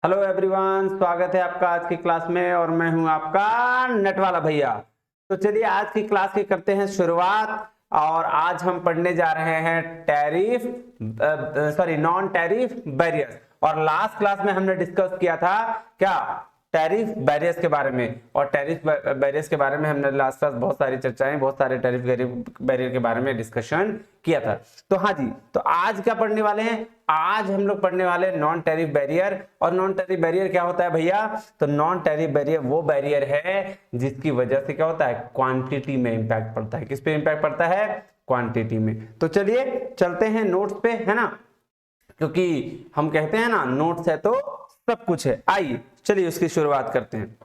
Hello everyone, स्वागत है आपका आज की क्लास में और मैं हूं आपका नटवाला भैया। तो चलिए आज की क्लास की करते हैं शुरुआत। और आज हम पढ़ने जा रहे हैं नॉन टैरिफ बैरियर्स। और लास्ट क्लास में हमने डिस्कस किया था क्या, टैरिफ बैरियर्स के बारे में। और टैरिफ बैरियर्स के बारे में हमने लास्ट क्लास बहुत सारी चर्चाएं, बहुत सारे टैरिफ बैरियर के बारे में डिस्कशन किया था। तो हाँ जी, तो आज क्या पढ़ने वाले हैं? आज हम लोग पढ़ने वाले नॉन टैरिफ बैरियर। और नॉन टैरिफ बैरियर क्या होता है भैया? तो नॉन टैरिफ बैरियर वो बैरियर है जिसकी वजह से क्या होता है, क्वांटिटी में इंपैक्ट पड़ता है। किस पे इंपैक्ट पड़ता है? क्वांटिटी में। तो चलिए चलते हैं नोट्स पे, है ना, क्योंकि हम कहते हैं ना नोट्स है तो सब कुछ है। आइए चलिए उसकी शुरुआत करते हैं।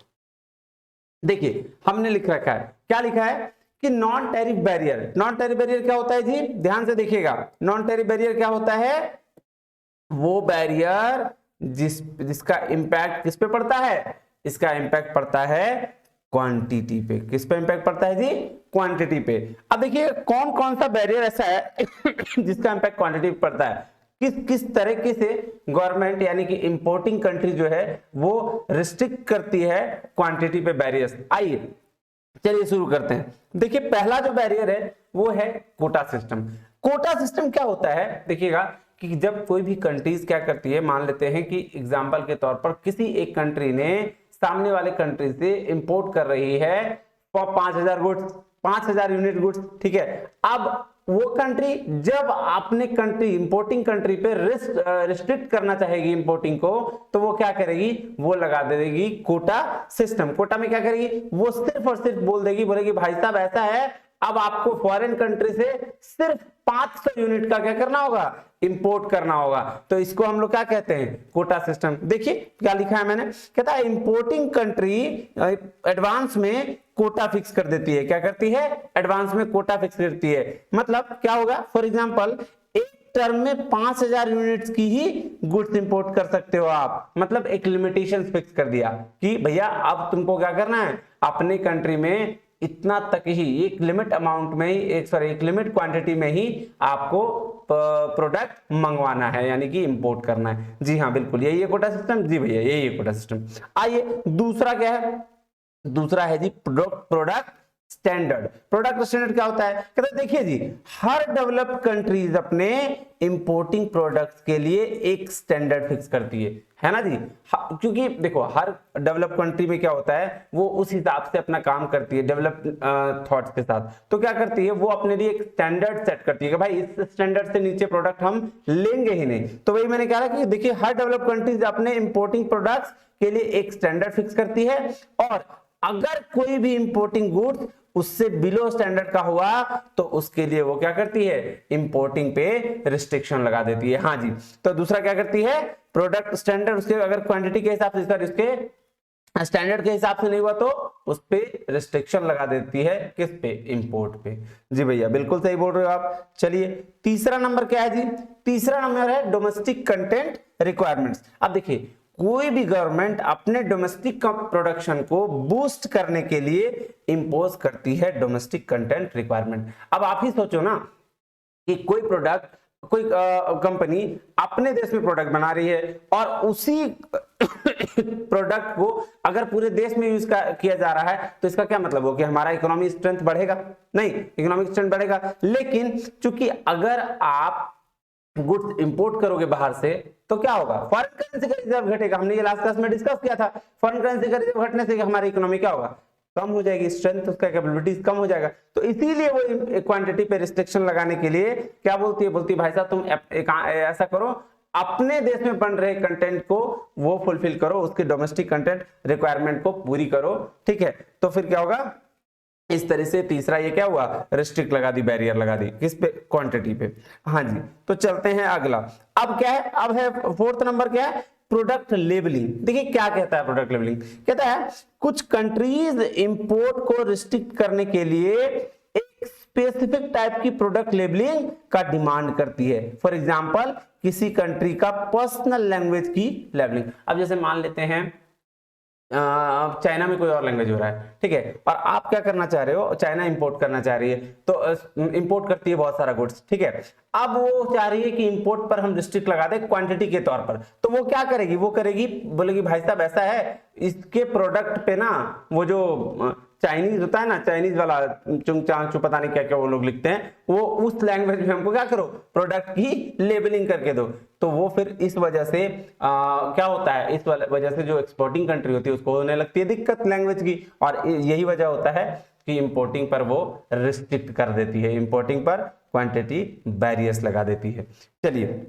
देखिए हमने लिख रखा है, क्या लिखा है कि non tariff barrier. Non tariff barrier क्या होता है जी? ध्यान से देखिएगा, नॉन टैरिफ बैरियर क्या होता है? वो बैरियर जिसका इंपैक्ट किस पे पड़ता है? इसका इंपैक्ट पड़ता है क्वांटिटी पे। किस पे इंपैक्ट पड़ता है जी? क्वांटिटी पे। अब देखिए कौन कौन सा बैरियर ऐसा है जिसका इंपैक्ट क्वांटिटी पे पड़ता है। किस किस तरीके से गवर्नमेंट यानी कि इंपोर्टिंग कंट्री जो है वो रिस्ट्रिक्ट करती है क्वांटिटी पे बैरियर्स। आइए चलिए शुरू करते हैं। देखिए पहला जो बैरियर है वो है कोटा सिस्टम। कोटा सिस्टम क्या होता है? देखिएगा कि जब कोई भी कंट्रीज क्या करती है, मान लेते हैं कि एग्जांपल के तौर पर किसी एक कंट्री ने सामने वाले कंट्री से इंपोर्ट कर रही है 5,000 गुड्स, 5,000 यूनिट गुड्स, ठीक है। अब वो कंट्री जब अपने कंट्री इंपोर्टिंग कंट्री पे रिस्ट्रिक्ट करना चाहेगी इंपोर्टिंग को, तो वो क्या करेगी? वो लगा देगी कोटा सिस्टम। कोटा में क्या करेगी? वो सिर्फ और सिर्फ बोल देगी, बोलेगी भाई साहब ऐसा है, अब आपको फॉरेन कंट्री से सिर्फ 500 यूनिट का क्या करना होगा? इंपोर्ट करना होगा। तो इसको हम लोग क्या कहते हैं? Quota system. देखिए क्या लिखा है मैंने, कहता है इंपोर्टिंग कंट्री एडवांस में कोटा फिक्स कर देती है। क्या करती है? एडवांस में कोटा फिक्स करती है। मतलब क्या होगा? फॉर एग्जांपल एक टर्म में 5,000 यूनिट्स की ही गुड्स इंपोर्ट कर सकते हो आप। मतलब एक लिमिटेशन फिक्स कर दिया कि भैया अब तुमको क्या करना है, अपने कंट्री में इतना तक ही, एक लिमिट अमाउंट में ही, एक लिमिट क्वांटिटी में ही आपको प्रोडक्ट मंगवाना है, यानी कि इंपोर्ट करना है। जी हाँ बिल्कुल, यही है कोटा सिस्टम। जी भैया यही है कोटा सिस्टम। आइए दूसरा क्या है? दूसरा है जी प्रोडक्ट स्टैंडर्ड। प्रोडक्ट स्टैंडर्ड क्या होता है? कहते हैं देखिए जी, हर डेवलप्ड कंट्रीज अपने इंपोर्टिंग प्रोडक्ट्स के लिए एक स्टैंडर्ड फिक्स करती है ना जी। क्योंकि देखो हर डेवलप कंट्री में क्या होता है, वो उस हिसाब से अपना काम करती है डेवलप थॉट्स के साथ। तो क्या करती है, वो अपने लिए एक स्टैंडर्ड सेट करती है कि भाई इस स्टैंडर्ड से नीचे प्रोडक्ट हम लेंगे ही नहीं। तो वही मैंने कहा कि देखिए हर डेवलप कंट्रीज अपने इंपोर्टिंग प्रोडक्ट्स के लिए एक स्टैंडर्ड फिक्स करती है, और अगर कोई भी इंपोर्टिंग गुड्स उससे बिलो स्टैंडर्ड का हुआ तो उसके लिए वो क्या करती है? इंपोर्टिंग पे रिस्ट्रिक्शन लगा देती है। हाँ जी, तो दूसरा क्या करती है? प्रोडक्ट स्टैंडर्ड, उसके अगर क्वांटिटी के हिसाब से, इसके स्टैंडर्ड के हिसाब से नहीं हुआ तो उस पे रिस्ट्रिक्शन लगा देती है। किस पे? इंपोर्ट पे। जी भैया बिल्कुल सही बोल रहे हो आप। चलिए तीसरा नंबर क्या है जी? तीसरा नंबर है डोमेस्टिक कंटेंट रिक्वायरमेंट्स। अब देखिए कोई भी गवर्नमेंट अपने डोमेस्टिक प्रोडक्शन को बूस्ट करने के लिए इंपोज करती है डोमेस्टिक कंटेंट रिक्वायरमेंट। अब आप ही सोचो ना कि कोई प्रोडक्ट, कोई कंपनी अपने देश में प्रोडक्ट बना रही है और उसी प्रोडक्ट को अगर पूरे देश में यूज किया जा रहा है, तो इसका क्या मतलब हो कि हमारा इकोनॉमिक स्ट्रेंथ बढ़ेगा? नहीं, इकोनॉमिक स्ट्रेंथ बढ़ेगा। लेकिन चूंकि अगर आप गुड्स इंपोर्ट करोगे बाहर से तो क्या होगा? फॉरेन करेंसी का रिजर्व घटेगा। हमने ये लास्ट क्लास में डिस्कस किया था। फॉरेन करेंसी का रिजर्व घटने से हमारी इकोनॉमी क्या होगा? कम हो जाएगी, स्ट्रेंथ, उसका कैपेबिलिटीज कम हो जाएगा। तो इसीलिए वो क्वांटिटी पे रिस्ट्रिक्शन लगाने के लिए क्या बोलती है? बोलती है भाई साहब तुम ऐसा करो, अपने देश में बन रहे कंटेंट को वो फुलफिल करो, उसके डोमेस्टिक कंटेंट रिक्वायरमेंट को पूरी करो, ठीक है। तो फिर क्या होगा? इस तरह से तीसरा ये क्या हुआ? रिस्ट्रिक्ट लगा दी, बैरियर लगा दी। किस पे? क्वांटिटी पे। हाँ जी, तो चलते हैं अगला। अब क्या है? अब है फोर्थ नंबर क्या है? Product labelling. देखिए क्या कहता है प्रोडक्ट लेबलिंग? कहता है कुछ कंट्रीज इंपोर्ट को रिस्ट्रिक्ट करने के लिए एक स्पेसिफिक टाइप की प्रोडक्ट लेबलिंग का डिमांड करती है। फॉर एग्जांपल किसी कंट्री का पर्सनल लैंग्वेज की लेबलिंग। अब जैसे मान लेते हैं चाइना में कोई और लैंग्वेज हो रहा है, ठीक है, और आप क्या करना चाह रहे हो, चाइना इंपोर्ट करना चाह रही है, तो इंपोर्ट करती है बहुत सारा गुड्स, ठीक है। अब वो चाह रही है कि इंपोर्ट पर हम रिस्ट्रिक्ट लगा दें क्वांटिटी के तौर पर, तो वो क्या करेगी, वो करेगी, बोलेगी भाई साहब ऐसा है, इसके प्रोडक्ट पे ना वो जो चाइनीज होता है ना, चाइनीज वाला चुंग चांग चु पता नहीं क्या क्या वो लोग लिखते हैं, वो उस लैंग्वेज में हमको क्या करो, प्रोडक्ट की लेबलिंग करके दो। तो वो फिर इस वजह से क्या होता है, इस वजह से जो एक्सपोर्टिंग कंट्री होती है उसको होने लगती है दिक्कत लैंग्वेज की, और यही वजह होता है कि इंपोर्टिंग पर वो रिस्ट्रिक्ट कर देती है, इंपोर्टिंग पर क्वांटिटी बैरियर्स लगा देती है। चलिए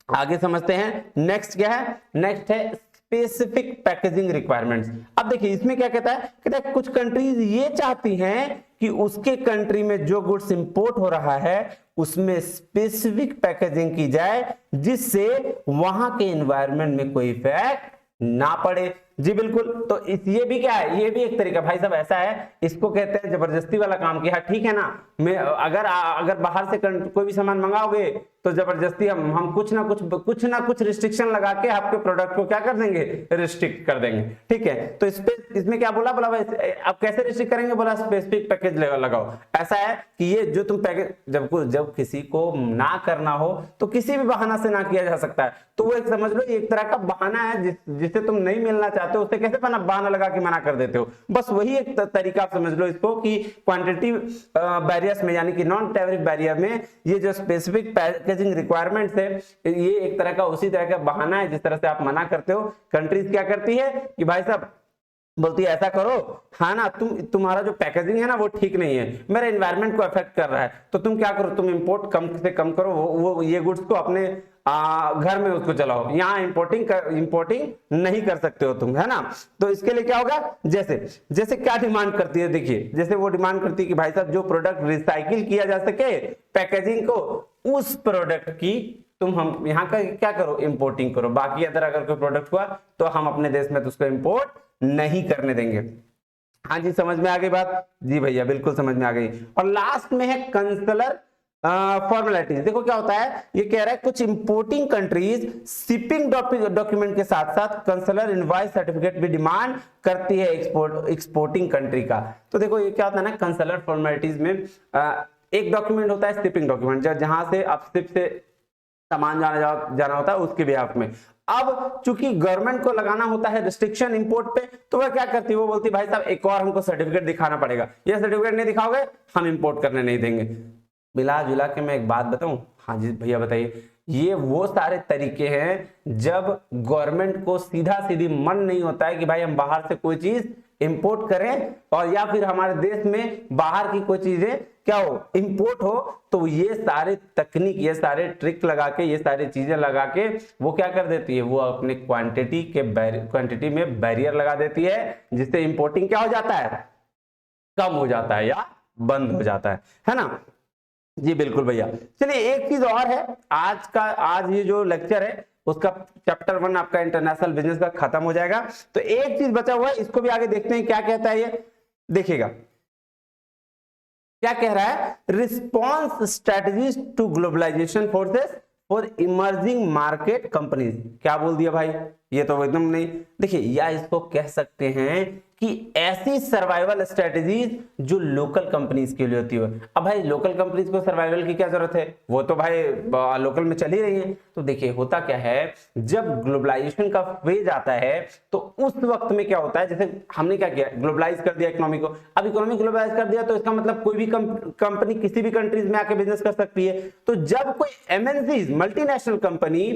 आगे समझते हैं, नेक्स्ट क्या है, नेक्स्ट है स्पेसिफिक पैकेजिंग रिक्वायरमेंट्स। अब देखिए इसमें क्या कहता है कुछ कंट्रीज ये चाहती हैं कि उसके कंट्री में जो गुड्स इंपोर्ट हो रहा है उसमें स्पेसिफिक पैकेजिंग की जाए जिससे वहां के एनवायरनमेंट में कोई इफेक्ट ना पड़े। जी बिल्कुल, तो ये भी क्या है, ये भी एक तरीका, भाई साहब ऐसा है, इसको कहते हैं जबरदस्ती वाला काम किया, ठीक है ना। मैं अगर बाहर से कोई भी सामान मंगाओगे तो जबरदस्ती हम कुछ ना कुछ रिस्ट्रिक्शन लगा के आपके प्रोडक्ट को क्या कर देंगे, रिस्ट्रिक्ट कर देंगे, ठीक है। तो इसमें क्या बोला अब कैसे रिस्ट्रिक्ट करेंगे, बोला स्पेसिफिक पैकेज लगाओ। ऐसा है कि ये जो तुम पैकेज जब किसी को ना करना हो तो किसी भी बहाना से ना किया जा सकता है, तो वो एक समझ लो एक तरह का बहाना है जिसे तुम नहीं मिलना चाहते हो, उससे कैसे बहाना लगा के मना कर देते हो, बस वही एक तरीका आप समझ लो इसको कि क्वांटिटी बैरियर्स में यानी कि नॉन टैरिफ बैरियर में ये जो स्पेसिफिक पैकेजिंग रिक्वायरमेंट्स है ये एक तरह का उसी तरह का बहाना है जिस तरह से आप मना करते हो। कंट्रीज क्या करती है कि भाई साहब बोलती है ऐसा करो, हाँ ना, तुम्हारा जो पैकेजिंग है ना वो ठीक नहीं है, मेरे एनवायरनमेंट को अफेक्ट कर रहा है, तो तुम क्या करो, तुम इंपोर्ट कम से कम करो, वो ये गुड्स को अपने घर में उसको चलाओ, यहाँ इंपोर्टिंग नहीं कर सकते हो तुम, है ना। तो इसके लिए क्या होगा, जैसे क्या डिमांड करती है, देखिए जैसे वो डिमांड करती है कि भाई साहब जो प्रोडक्ट रिसाइकिल किया जा सके पैकेजिंग को, उस प्रोडक्ट की हम यहाँ का क्या करो, इंपोर्टिंग करो, बाकी अगर कोई प्रोडक्ट हुआ तो हम अपने देश में तो उसको इंपोर्ट नहीं करने देंगे। हाँ जी समझ में आ गई बात, जी भैया बिल्कुल समझ में आ गई। और लास्ट में है कंसलर फॉर्मेलिटीज। देखो क्या होता है, ये कह रहा है कुछ इंपोर्टिंग कंट्रीज शिपिंग डॉक्यूमेंट के साथ साथ कंसलर इनवॉइस सर्टिफिकेट भी डिमांड करती है एक्सपोर्टिंग कंट्री का। तो देखो ये क्या होता है ना, कंसलर फॉर्मेलिटीज में एक डॉक्यूमेंट होता है शिपिंग डॉक्यूमेंट, जहां से आप शिप से सामान जाना होता है उसके बिहाफ में। अब चूंकि गवर्नमेंट को लगाना होता है रिस्ट्रिक्शन इंपोर्ट पे, तो वह क्या करती है, वो बोलती है भाई साहब एक और हमको सर्टिफिकेट दिखाना पड़ेगा, ये सर्टिफिकेट नहीं दिखाओगे हम इंपोर्ट करने नहीं देंगे। मिला जुला के मैं एक बात बताऊं, हाँ जी भैया बताइए, ये वो सारे तरीके हैं जब गवर्नमेंट को सीधा सीधी मन नहीं होता है कि भाई हम बाहर से कोई चीज इंपोर्ट करें, और या फिर हमारे देश में बाहर की कोई चीजें क्या हो, इंपोर्ट हो, तो ये सारे तकनीक, ये सारे ट्रिक लगा के, ये सारी चीजें लगा के वो क्या कर देती है, वो अपने क्वांटिटी में बैरियर लगा देती है, जिससे इंपोर्टिंग क्या हो जाता है, कम हो जाता है या बंद हो जाता है ना। जी बिल्कुल भैया। चलिए एक चीज और है, आज ये जो लेक्चर है उसका चैप्टर 1 आपका इंटरनेशनल बिजनेस का खत्म हो जाएगा, तो एक चीज बचा हुआ है, इसको भी आगे देखते हैं क्या कहता है ये, देखिएगा क्या कह रहा है, response strategies to globalisation forces for emerging market companies. क्या बोल दिया भाई, ये तो एकदम नहीं, देखिए या इसको कह सकते हैं कि ऐसी सर्वाइवल स्ट्रेटजीज जो लोकल कंपनीज के लिए होती है। अब भाई लोकल कंपनीज को सर्वाइवल की क्या जरूरत है, वो तो भाई लोकल में चल ही रही है। तो देखिए होता क्या है, जब ग्लोबलाइजेशन का फेज आता है तो उस वक्त में क्या होता है, जैसे हमने क्या किया, ग्लोबलाइज कर दिया इकोनॉमी को। अब इकोनॉमी ग्लोबलाइज कर दिया तो इसका मतलब कोई भी कंपनी किसी भी कंट्रीज में आके बिजनेस कर सकती है। तो जब कोई एमएनसीज मल्टीनेशनल कंपनी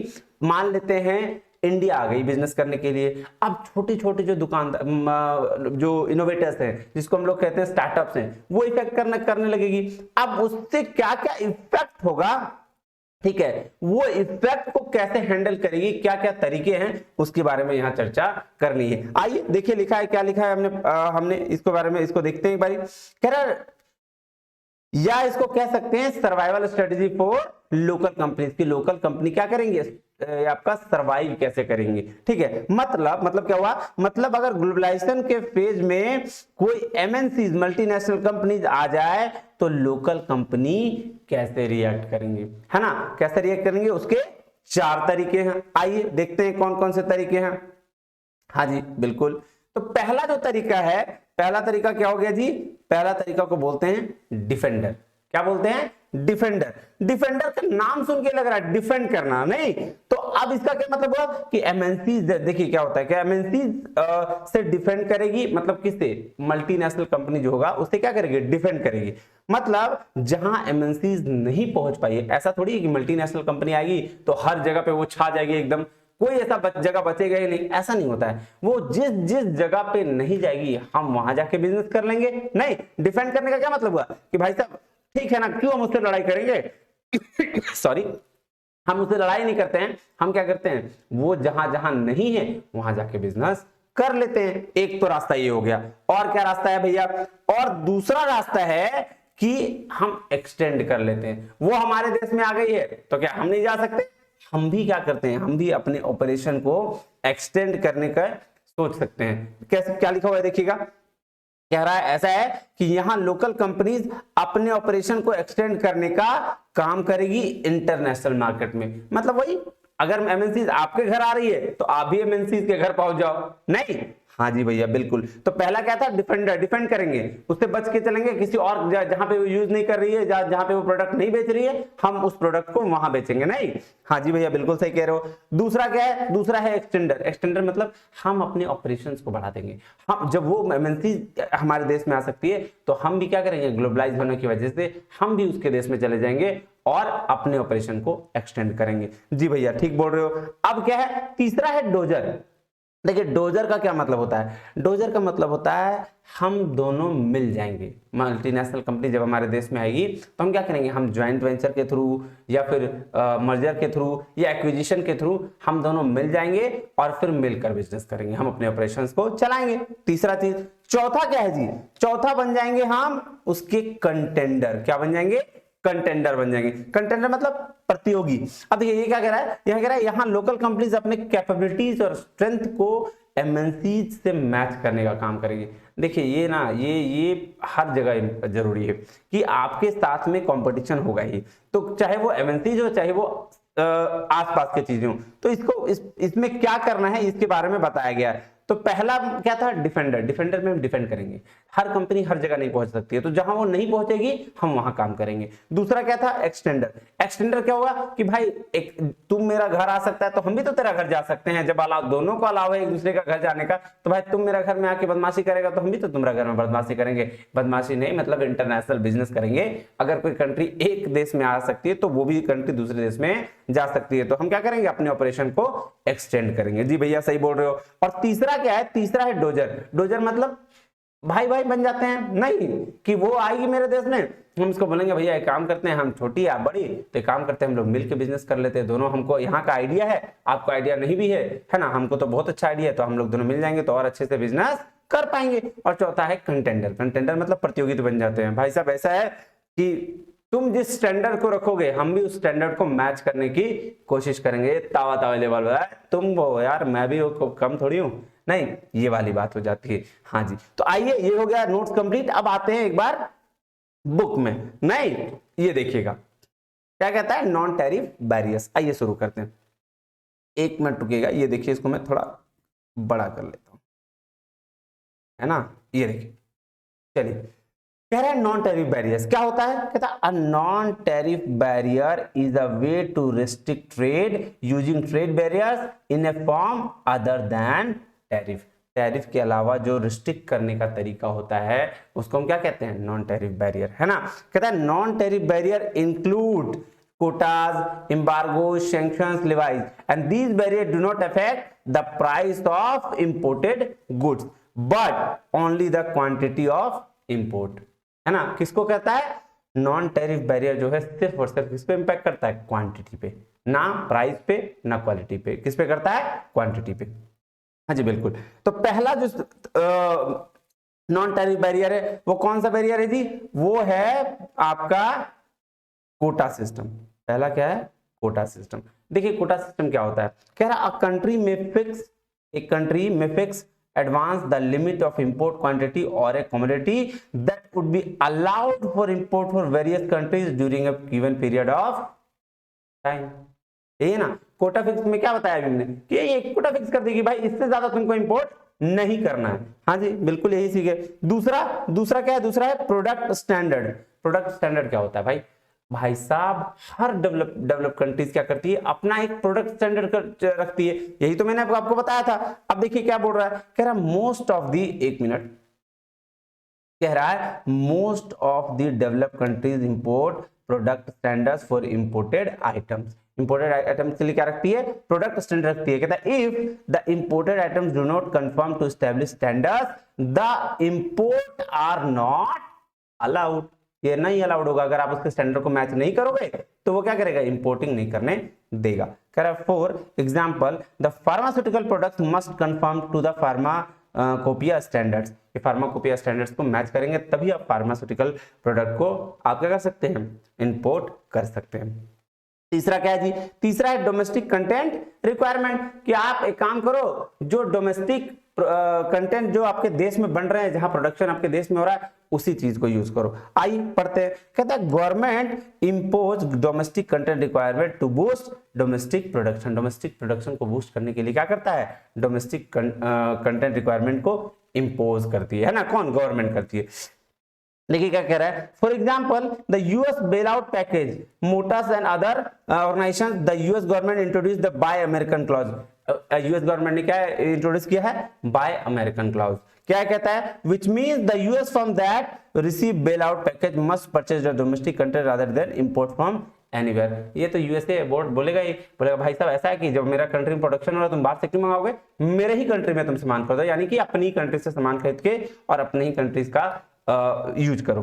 मान लेते हैं इंडिया आ गई बिजनेस करने के लिए, अब छोटे छोटे जो दुकानदार जो इनोवेटर्स हैं, जिसको हम लोग कहते हैं स्टार्टअप्स हैं, वो इफेक्ट करने लगेगी। अब उससे क्या क्या इफेक्ट होगा, ठीक है, वो इफेक्ट को कैसे हैंडल करेगी, क्या क्या तरीके हैं, उसके बारे में यहां चर्चा करनी है। आइए देखिए लिखा है, क्या लिखा है हमने इसको बारे में, इसको देखते हैं एक बारी। कह रहा या इसको कह सकते हैं survival strategy for local companies की, लोकल कंपनी क्या करेंगे, आपका सर्वाइव कैसे करेंगे, ठीक है। मतलब क्या हुआ, मतलब अगर ग्लोबलाइजेशन के फेज में कोई एमएनसीज मल्टीनेशनल कंपनीज आ जाए तो लोकल कंपनी कैसे रिएक्ट करेंगे, है ना, कैसे रिएक्ट करेंगे, उसके 4 तरीके हैं। आइए देखते हैं कौन कौन से तरीके हैं। हाँ जी बिल्कुल, तो पहला जो तरीका है, पहला तरीका क्या हो गया जी, पहला तरीका को बोलते हैं डिफेंडर। क्या बोलते हैं, डिफेंडर। डिफेंडर का नाम सुन के लग रहा है डिफेंड करना, नहीं तो अब इसका क्या मतलब हुआ कि एमएनसी, देखिए क्या होता है कि एमएनसी से डिफेंड करेगी, मतलब किससे, मल्टीनेशनल कंपनी जो होगा उससे क्या करेगी, डिफेंड करेगी। मतलब जहां एमएनसी नहीं पहुंच पाई, ऐसा थोड़ी है कि मल्टीनेशनल कंपनी आएगी तो हर जगह पे वो छा जाएगी एकदम, कोई ऐसा जगह बचेगा ही नहीं, ऐसा नहीं होता है। वो जिस जिस जगह पे नहीं जाएगी हम वहां जाके बिजनेस कर लेंगे। नहीं, डिफेंड करने का क्या मतलब हुआ कि भाई साहब ठीक है ना, क्यों हम उससे लड़ाई करेंगे सॉरी, हम उससे लड़ाई नहीं करते हैं, हम क्या करते हैं, वो जहां जहां नहीं है वहां जाके बिजनेस कर लेते हैं। एक तो रास्ता ये हो गया, और क्या रास्ता है भैया, और दूसरा रास्ता है कि हम एक्सटेंड कर लेते हैं। वो हमारे देश में आ गई है तो क्या हम नहीं जा सकते, हम भी क्या करते हैं, हम भी अपने ऑपरेशन को एक्सटेंड करने का सोच सकते हैं। कैसे, क्या लिखा हुआ है देखिएगा, कह रहा है ऐसा है कि यहां लोकल कंपनीज अपने ऑपरेशन को एक्सटेंड करने का काम करेगी इंटरनेशनल मार्केट में। मतलब वही, अगर एमएनसीज आपके घर आ रही है तो आप भी एमएनसीज के घर पहुंच जाओ। नहीं, हाँ जी भैया बिल्कुल। तो पहला क्या था, डिफेंडर, डिफेंड करेंगे, उससे बच के चलेंगे, किसी और जहां पे वो यूज नहीं कर रही है, जहां पे वो प्रोडक्ट नहीं बेच रही है, हम उस प्रोडक्ट को वहां बेचेंगे। नहीं, हाँ जी भैया बिल्कुल सही कह रहे हो। दूसरा क्या है, दूसरा है एक्सटेंडर। एक्सटेंडर मतलब हम अपने ऑपरेशंस को बढ़ा देंगे। हम जब वो एमएनसी हमारे देश में आ सकती है तो हम भी क्या करेंगे, ग्लोबलाइज होने की वजह से हम भी उसके देश में चले जाएंगे और अपने ऑपरेशन को एक्सटेंड करेंगे। जी भैया ठीक बोल रहे हो। अब क्या है, तीसरा है डोजर। देखिए डोजर का क्या मतलब होता है, डोजर का मतलब होता है हम दोनों मिल जाएंगे। मल्टीनेशनल कंपनी जब हमारे देश में आएगी तो हम क्या करेंगे, हम ज्वाइंट वेंचर के थ्रू या फिर मर्जर के थ्रू या एक्विजिशन के थ्रू हम दोनों मिल जाएंगे और फिर मिलकर बिजनेस करेंगे, हम अपने ऑपरेशंस को चलाएंगे। तीसरा चीज। चौथा क्या है जी, चौथा बन जाएंगे हम उसके कंटेंडर। क्या बन जाएंगे, कंटेंडर बन जाएंगे। कंटेंडर मतलब प्रतियोगी। अब देखिए ये क्या कह रहा है, यह कह रहा है यहां लोकल कंपनीज अपने कैपेबिलिटीज और स्ट्रेंथ को एमएनसी से मैच करने का काम करेगी। देखिए ये ना, ये हर जगह जरूरी है कि आपके साथ में कंपटीशन होगा ही, तो चाहे वो एमएनसी हो चाहे वो आसपास की चीजें हो। तो इसको इसमें क्या करना है इसके बारे में बताया गया है। तो पहला क्या था, डिफेंडर। डिफेंडर में हम डिफेंड करेंगे, हर कंपनी हर जगह नहीं पहुंच सकती है, तो जहां वो नहीं पहुंचेगी हम वहां काम करेंगे। दूसरा क्या था, एक्सटेंडर। एक्सटेंडर क्या होगा कि भाई एक तुम मेरा घर आ सकता है तो हम भी तो तेरा घर जा सकते हैं। जब अलाव दोनों को अलाव है एक दूसरे का घर जाने का, तो भाई तुम मेरा घर में आके बदमाशी करेगा तो हम भी तो तुम्हारा घर में बदमाशी करेंगे। बदमाशी नहीं मतलब इंटरनेशनल बिजनेस करेंगे। अगर कोई कंट्री एक देश में आ सकती है तो वो भी कंट्री दूसरे देश में जा सकती है, तो हम क्या करेंगे, अपने ऑपरेशन को एक्सटेंड करेंगे। जी भैया सही बोल रहे हो। और तीसरा क्या है, तीसरा है डोजर। डोजर मतलब भाई भाई बन जाते हैं, नहीं कि वो आएगी मेरे देश में हम इसको बोलेंगे भैया एक काम करते हैं, हम छोटी आप बड़ी, तो एक काम करते हैं हम लोग मिलकर बिजनेस कर लेते हैं दोनों। हमको यहाँ का आइडिया है, आपको आइडिया नहीं भी है ना, हमको तो बहुत अच्छा आइडिया है, तो हम लोग दोनों मिल जाएंगे तो और अच्छे से बिजनेस कर पाएंगे। और चौथा है कंटेंडर। कंटेंडर मतलब प्रतियोगी तो बन जाते हैं। भाई साहब ऐसा है कि तुम जिस स्टैंडर्ड को रखोगे हम भी उस स्टैंडर्ड को मैच करने की कोशिश करेंगे। तावा तावा लेवल है, तुम वो यार मैं भी वो कम थोड़ी हूं, नहीं ये वाली बात हो जाती है। हाँ जी, तो आइए ये हो गया नोट्स कंप्लीट। अब आते हैं एक बार बुक में। नहीं ये देखिएगा क्या कहता है, नॉन टैरिफ बैरियर्स। आइए शुरू करते हैं, एक मिनट रुकिएगा। ये देखिए इसको मैं थोड़ा बड़ा कर लेता हूं, है ना। ये देखिए, चलिए कह रहा है नॉन टैरिफ बैरियर्स क्या होता है। कहता है a non tariff barrier is a way to restrict trade using trade barriers in a form other than tariff. Tariff के अलावा जो रिस्ट्रिक्ट करने का तरीका होता है उसको हम क्या कहते हैं, नॉन टैरिफ बैरियर, है ना। कहता है non tariff barrier include quotas, embargoes, sanctions, levies, and these barriers do not affect the price of imported goods, but only the quantity of import, है ना। किसको कहता है, नॉन टैरिफ बैरियर जो है सिर्फ और सिर्फ किस पे इंपैक्ट करता है, क्वांटिटी पे, ना प्राइस पे ना क्वालिटी पे। किस पे करता है, क्वांटिटी पे। हाँ जी बिल्कुल। तो पहला जो नॉन टैरिफ बैरियर है वो कौन सा बैरियर है जी, वो है आपका कोटा सिस्टम। पहला क्या है, कोटा सिस्टम। देखिए कोटा सिस्टम क्या होता है, कह रहा अ कंट्री में फिक्स, एक कंट्री में fix advance the limit of import quantity or a commodity that would be allowed for import for various countries during a given period of time। ये ना कोटा फिक्स में क्या बताया हमने कि ये कोटा फिक्स कर देगी भाई इससे ज्यादा तुमको इंपोर्ट नहीं करना है। हाँ जी बिल्कुल यही सीखे। दूसरा क्या है, दूसरा है प्रोडक्ट स्टैंडर्ड। प्रोडक्ट स्टैंडर्ड क्या होता है भाई, भाई साहब हर डेवलप कंट्रीज क्या करती है, अपना एक प्रोडक्ट स्टैंडर्ड रखती है। यही तो मैंने आपको बताया था। अब देखिए क्या बोल रहा है, कह रहा मोस्ट ऑफ दी, एक मिनट, कह रहा है most of the developed countries import product standards for imported items. Imported items के लिए क्या रखती है, प्रोडक्ट स्टैंडर्ड रखती है। कहता है if the imported items do not confirm to establish standards the import are not allowed. ये नहीं अलाउड होगा, अगर आप उसके स्टैंडर्ड को मैच नहीं करोगे तो वो क्या करेगा, इंपोर्टिंग नहीं करने देगा। कह रहा है for example the pharmaceutical products must confirm to the pharmacopoeia standards. ये फार्माकोपिया स्टैंडर्ड्स को मैच करेंगे तभी आप फार्मास्यूटिकल प्रोडक्ट को आप क्या कर सकते हैं, इंपोर्ट कर सकते हैं। तीसरा क्या है जी, तीसरा है डोमेस्टिक कंटेंट रिक्वायरमेंट, कि आप एक काम करो, जो डोमेस्टिक कंटेंट जो आपके देश में बन रहे हैं, जहां प्रोडक्शन आपके देश में हो रहा है, उसी चीज को यूज करो। आइए पढ़ते हैं। कहता है government impose domestic content requirement to boost domestic production. Domestic production को बूस्ट करने के लिए क्या करता है, डोमेस्टिक कंटेंट रिक्वायरमेंट को इंपोज करती है ना, कौन, गवर्नमेंट करती है। देखिए क्या कह रहा है, for example the US bailout package motors and other organisation, the US government introduce the buy American clause. US government ने क्या इंट्रोड्यूस किया है, बाय अमेरिकन क्लॉज। क्या कहता है, which means the US from that receive bail out package must purchase the domestic content rather than import from anywhere. ये तो USA board बोलेगा, ही बोलेगा भाई साहब ऐसा है कि जब मेरा कंट्री में प्रोडक्शन हो रहा है तुम बाहर से क्यों मंगाओगे, मेरे ही कंट्री में तुम सामान खरीदो, यानी कि अपनी कंट्री से सामान खरीद के और अपने ही कंट्रीज का यूज करो,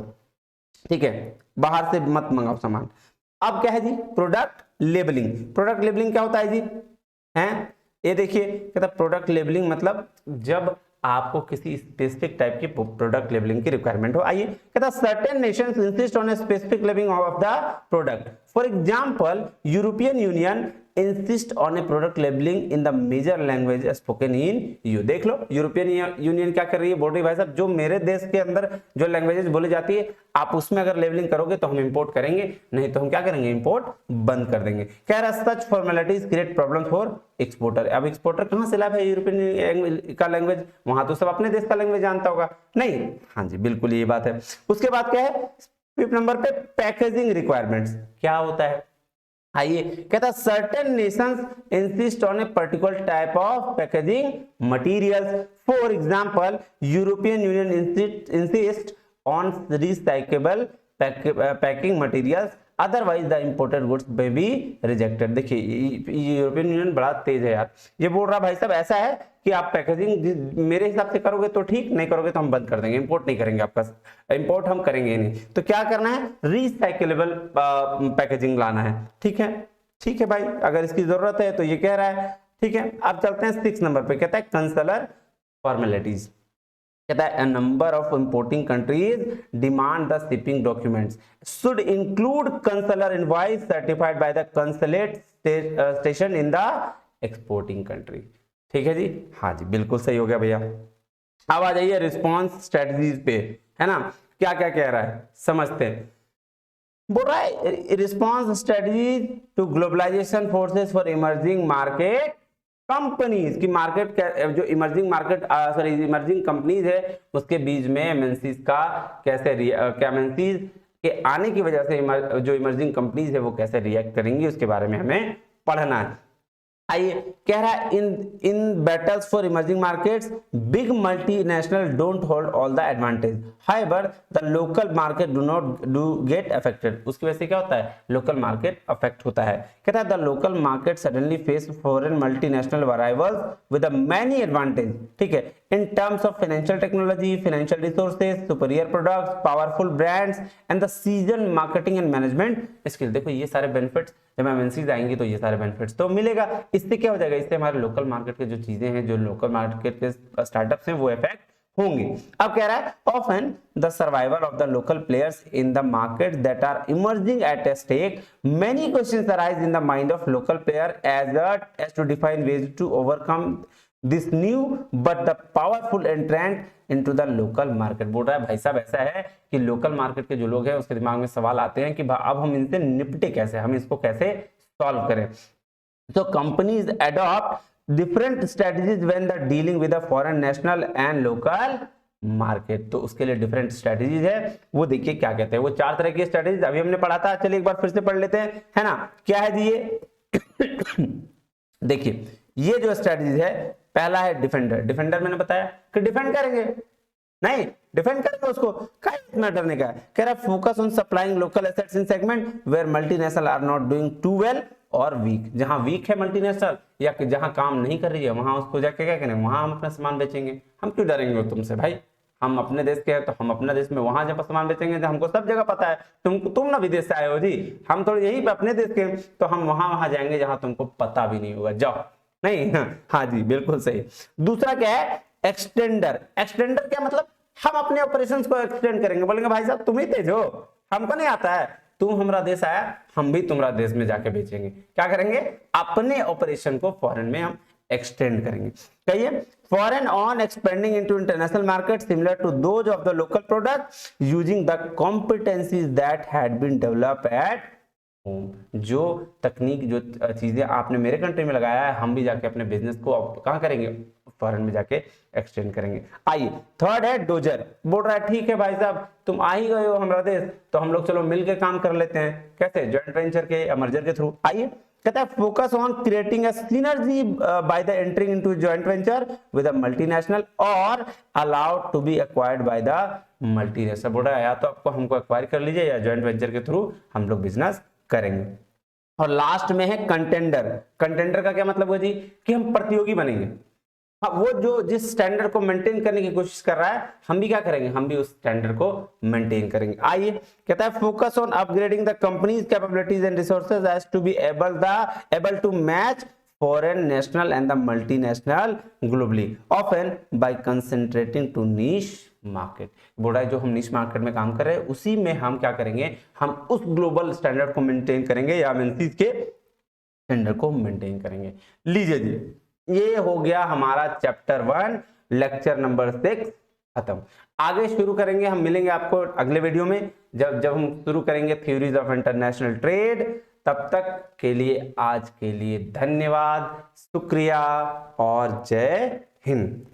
ठीक है, बाहर से मत मंगाओ सामान। अब क्या है जी, प्रोडक्ट लेबलिंग। प्रोडक्ट लेबलिंग क्या होता है जी, हैं ये देखिए, कहता प्रोडक्ट लेबलिंग मतलब जब आपको किसी स्पेसिफिक टाइप की प्रोडक्ट लेबलिंग की रिक्वायरमेंट हो। आइए, कहता certain nations insist on a specific labelling of the product. For example European Union insist on a product labelling in the major language spoken in EU. देख लो European union क्या कर रही है, बोल रही है भाई साहब जो मेरे देश के अंदर जो लैंग्वेजेस बोली जाती है आप उसमें अगर लेबलिंग करोगे तो हम इंपोर्ट करेंगे, नहीं तो हम क्या करेंगे, इंपोर्ट बंद कर देंगे। कह रहा such formalities create problem for exporter. अब एक्सपोर्टर कहां से लाए यूरोपियन का लैंग्वेज, वहां तो सब अपने देश का लैंग्वेज जानता होगा नहीं। हाँ जी बिल्कुल ये बात है। उसके बाद क्या है, 5th नंबर पे पैकेजिंग रिक्वायरमेंट्स। क्या होता है, आइए, कहता certain nations insist on a particular type of packaging materials. For example European Union insist on recyclable packing materials, otherwise the imported goods may be rejected. देखिए यूरोपियन यूनियन बड़ा तेज है यार, ये बोल रहा भाई साहब ऐसा है कि आप पैकेजिंग मेरे हिसाब से करोगे तो ठीक, नहीं करोगे तो हम बंद कर देंगे, इंपोर्ट नहीं करेंगे, आपका इंपोर्ट हम करेंगे नहीं। तो क्या करना है, रिसाइकेलेबल पैकेजिंग लाना है। ठीक है, ठीक है भाई, अगर इसकी जरूरत है तो ये कह रहा है। ठीक है, अब चलते हैं 6 नंबर पे, कहता है कंसलर फॉर्मेलिटीज। कहता है a number of importing countries demand the shipping documents should include consular invoice certified by the consulate station in the exporting country। ठीक है जी, हाँ जी बिल्कुल सही हो गया भैया। अब आ जाइए रिस्पॉन्स स्ट्रेटजीज पे, है ना, क्या क्या कह रहा है समझते हैं। बोल रहा है response strategies to globalisation forces for emerging market companies की मार्केट, जो इमर्जिंग मार्केट इमर्जिंग कंपनीज है उसके बीच में एमएनसीज का कैसे एमएनसीज के आने की वजह से जो इमर्जिंग कंपनीज है वो कैसे रिएक्ट करेंगी उसके बारे में हमें पढ़ना है। आइए, कह रहा है in battles for emerging markets big multinational don't hold all the advantage, however the local market do get affected. उसकी वजह से क्या होता है, लोकल मार्केट अफेक्ट होता है। कहता है the local market suddenly face foreign multinational arrivals with many advantage. ठीक है, in terms of financial technology, financial resources, superior products, powerful brands and the season marketing and management skill. देखो ये सारे benefits जब एमएनसीज आएंगी तो ये सारे बेनिफिट्स तो मिलेगा। इससे क्या हो जाएगा, इससे हमारे लोकल मार्केट के जो चीजें हैं, जो लोकल मार्केट के स्टार्टअप्स हैं वो इफेक्ट होंगे। अब कह रहा है often the survival of the local players in the market that are emerging at a stake, many questions arise in the mind of local player as to define ways to overcome this new but the powerful entrant into the local market. बोल रहा है भाई साहब ऐसा है कि local market के जो लोग हैं उसके दिमाग में सवाल आते हैं कि अब हम इनसे निपटे कैसे, हम इसको कैसे सॉल्व करें। So companies adopt different strategies when the dealing with the foreign national and local market. तो उसके लिए डिफरेंट स्ट्रेटजीज है, वो देखिए क्या कहते हैं। वो 4 तरह की स्ट्रेटजीज अभी हमने पढ़ा था, चलिए एक बार फिर से पढ़ लेते हैं, है ना। क्या है जी ये देखिए ये जो स्ट्रेटजीज है, पहला है डिफेंडर। डिफेंडर मैंने बताया कि डिफेंड करेंगे, नहीं डिफेंड करेंगे उसको, क्या इतना डरने का है। कह रहा है focus on supplying local assets in segment where multinational are not doing too well और वीक। जहां वीक है मल्टीनेशनल या जहां काम नहीं कर रही है, वहां उसको जाके क्या करेंगे, वहां हम अपना सामान बेचेंगे। हम क्यों डरेंगे तुमसे भाई, हम अपने देश के हैं तो हम अपने देश में वहां जब सामान बेचेंगे तो हमको सब जगह पता है। तुम ना विदेश से आए हो जी, हम तो यही अपने देश के, तो हम वहां जाएंगे जहां तुमको पता भी नहीं होगा, जाओ। नहीं हाँ जी बिल्कुल सही। दूसरा क्या है, एक्सटेंडर। एक्सटेंडर क्या मतलब, हम अपने ऑपरेशंस को एक्सटेंड करेंगे, बोलेंगे भाई साहब तुम ही तेज हो, हमको नहीं आता है, तुम हमारा देश आया, हम भी तुम्हारा देश में जाके बेचेंगे। क्या करेंगे, अपने ऑपरेशन को फॉरेन में हम एक्सटेंड करेंगे। कहिए, foreign on expending into international market similar to those of the local product using the competencies that had been develop at home. जो तकनीक, जो चीजें आपने मेरे कंट्री में लगाया है, हम भी जाके अपने बिजनेस को कहां करेंगे, फॉरेन में जाके एक्सटेंड करेंगे। आइए थर्ड है डोजर। बोल रहा है ठीक है भाई साहब तुम आ ही गए हो हमारा देश, तो हम लोग चलो मिलके काम कर लेते हैं। कैसे, जॉइंट वेंचर के या मर्जर के थ्रू। आइए, कहता है focus on creating a synergy by the entering into joint venture with a multinational और allowed to be acquired by the multinational. बोल रहा है या तो आपको हमको एक्वायर कर लीजिए या जॉइंट वेंचर के थ्रू हम लोग बिजनेस करेंगे। और लास्ट में है कंटेंडर। कंटेंडर का क्या मतलब हुआ जी, कि हम प्रतियोगी बनेंगे। हाँ, वो जो जिस स्टैंडर्ड को मेंटेन करने की कोशिश कर रहा है, हम भी क्या करेंगे, हम भी उस स्टैंडर्ड को मेंटेन करेंगे। आइए, कहता है focus on upgrading the companies capabilities and resources as to be able to match foreign national and the multinational globally often by concentrating to niche market. बोल रहा है जो हम नीश मार्केट में काम कर रहे हैं उसी में हम क्या करेंगे, हम उस ग्लोबल स्टैंडर्ड को मेंटेन करेंगे या एमएनसीज के स्टैंडर्ड को मेंटेन करेंगे। लीजिए जी, ये हो गया हमारा चैप्टर 1 लेक्चर नंबर 6 खत्म। आगे शुरू करेंगे, हम मिलेंगे आपको अगले वीडियो में जब हम शुरू करेंगे थ्योरीज ऑफ इंटरनेशनल ट्रेड। तब तक के लिए आज के लिए धन्यवाद, शुक्रिया और जय हिंद।